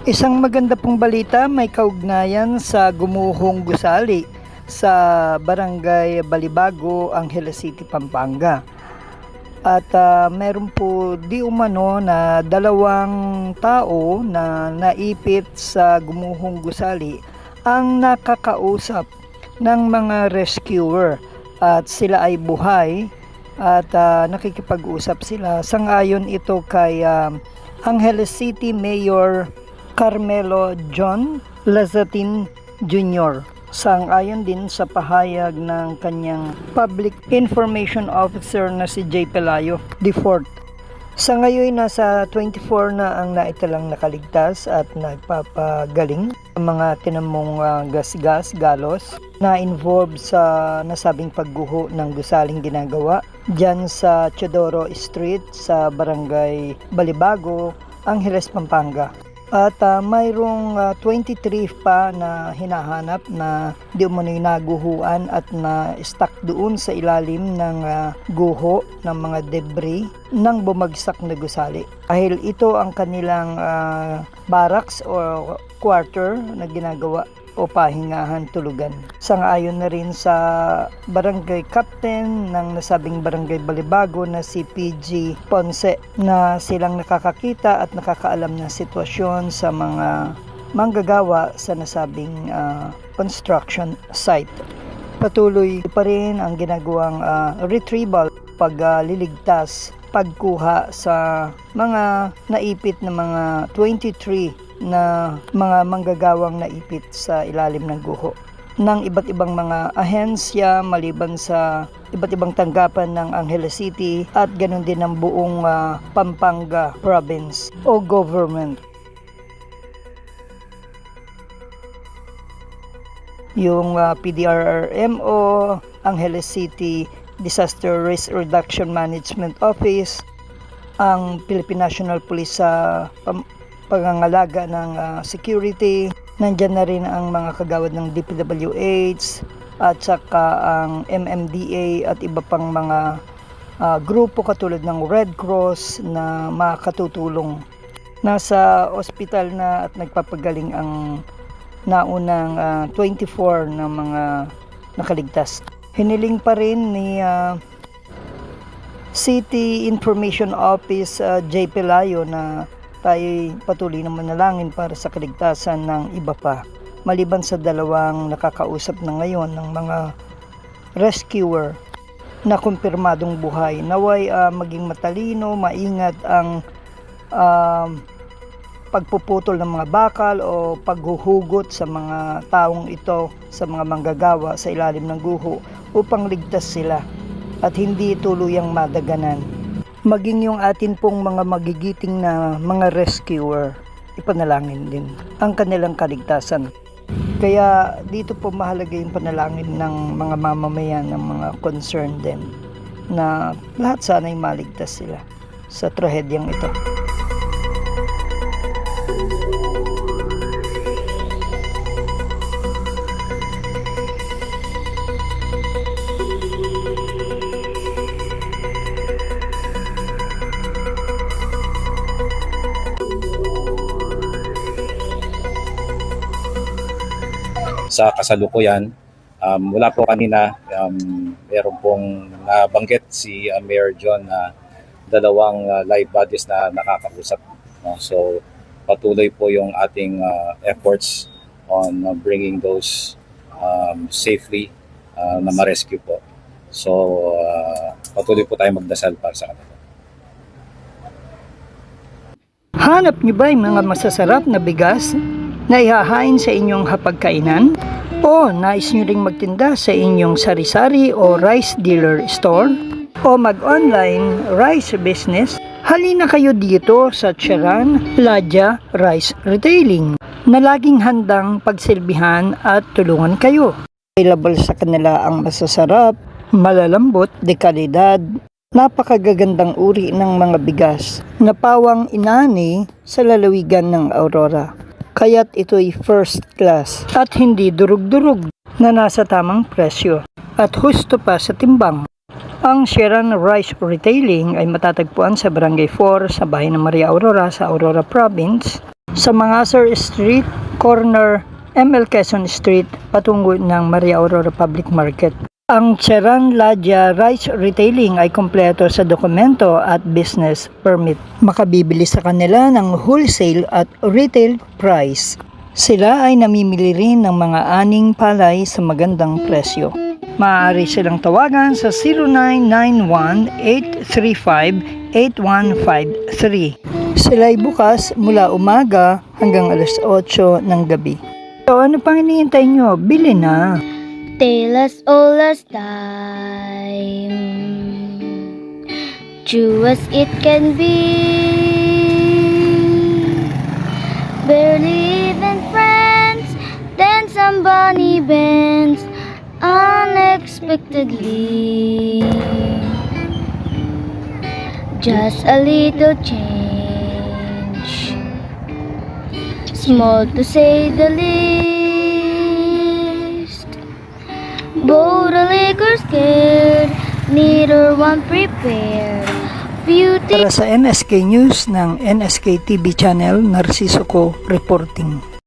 Isang maganda pong balita may kaugnayan sa gumuhong gusali sa Barangay Balibago, Angeles City, Pampanga. At meron po di umano na 2 tao na naipit sa gumuhong gusali ang nakakausap ng mga rescuer at sila ay buhay at nakikipag-usap sila. Sangayon ito kay Angeles City Mayor Carmelo John Lazatin Jr. Sang-ayon din sa pahayag ng kanyang Public Information Officer na si J. Pelayo IV. Sa ngayon, nasa 24 na ang naitalang nakaligtas at nagpapagaling. Mga tinamong galos na involved sa nasabing pagguho ng gusaling ginagawa dyan sa Teodoro Street sa Barangay Balibago, Angeles, Pampanga. At mayroong 23 pa na hinahanap na di umano'y naguhuan at na-stuck doon sa ilalim ng guho ng mga debris ng bumagsak na gusali. Dahil ito ang kanilang barracks o quarter na ginagawa o pahingahan, tulugan. Sang-ayon na rin sa barangay captain ng nasabing barangay Balibago na si PG Ponce na silang nakakakita at nakakaalam ng sitwasyon sa mga manggagawa sa nasabing construction site. Patuloy pa rin ang ginagawang retrieval, pagliligtas, pagkuha sa mga naipit na mga 23 na mga manggagawang naipit sa ilalim ng guho ng iba't ibang mga ahensya maliban sa iba't ibang tanggapan ng Angeles City at ganoon din ng buong Pampanga province o government. Yung PDRRMO, Angeles City Disaster Risk Reduction Management Office, ang Philippine National Police sa pangangalaga ng security. Nandyan na rin ang mga kagawad ng DPWH at saka ang MMDA at iba pang mga grupo katulad ng Red Cross na makatutulong. Nasa ospital na at nagpapagaling ang naunang 24 na mga nakaligtas. Hiniling pa rin ni City Information Office J. Pelayo na tayo patuloy na manalangin para sa kaligtasan ng iba pa. Maliban sa 2 nakakausap na ngayon ng mga rescuer na kumpirmadong buhay, naway maging matalino, maingat ang pagpuputol ng mga bakal o paghuhugot sa mga taong ito, sa mga manggagawa sa ilalim ng guho upang ligtas sila at hindi tuluyang madaganan. Maging yung atin pong mga magigiting na mga rescuer, ipanalangin din ang kanilang kaligtasan. Kaya dito po mahalaga yung panalangin ng mga mamamayan, ng mga concerned din, na lahat sana'y maligtas sila sa trahedyang ito. Sa kasalukuyan, mula po kanina, meron pong nabanggit si Mayor John na 2 live bodies na nakakausap. So patuloy po yung ating efforts on bringing those safely na ma-rescue po. So patuloy po tayo magdasal para sa kanila. Hanap niyo ba yung mga masasarap na bigas na ihahain sa inyong hapagkainan? O nais nyo ring magtinda sa inyong sari-sari o rice dealer store? O mag-online rice business? Halina kayo dito sa Charan Ladya Rice Retailing na laging handang pagsilbihan at tulungan kayo. Available sa kanila ang masasarap, malalambot, de kalidad, napakagagandang uri ng mga bigas na pawang inani sa lalawigan ng Aurora. Kaya't ito'y first class at hindi durug-durug na nasa tamang presyo at husto pa sa timbang. Ang Charan Rice Retailing ay matatagpuan sa Barangay 4 sa bahay ng Maria Aurora sa Aurora Province sa Mangasar Street, corner ML Quezon Street, patungo ng Maria Aurora Public Market. Ang Cheran Ladya Rice Retailing ay kompleto sa dokumento at business permit. Makabibili sa kanila ng wholesale at retail price. Sila ay namimili rin ng mga aning palay sa magandang presyo. Maaari silang tawagan sa 0991-835-8153. Sila ay bukas mula umaga hanggang alas 8 ng gabi. So ano pang hinihintay nyo? Bili na! Tale as old as time, true as it can be. Barely even friends, then somebody bends unexpectedly. Just a little change, small to say the least. Both a liquor scared, neither one prepared. Beauty. Para sa NSK News ng NSK TV Channel, Narciso Co reporting.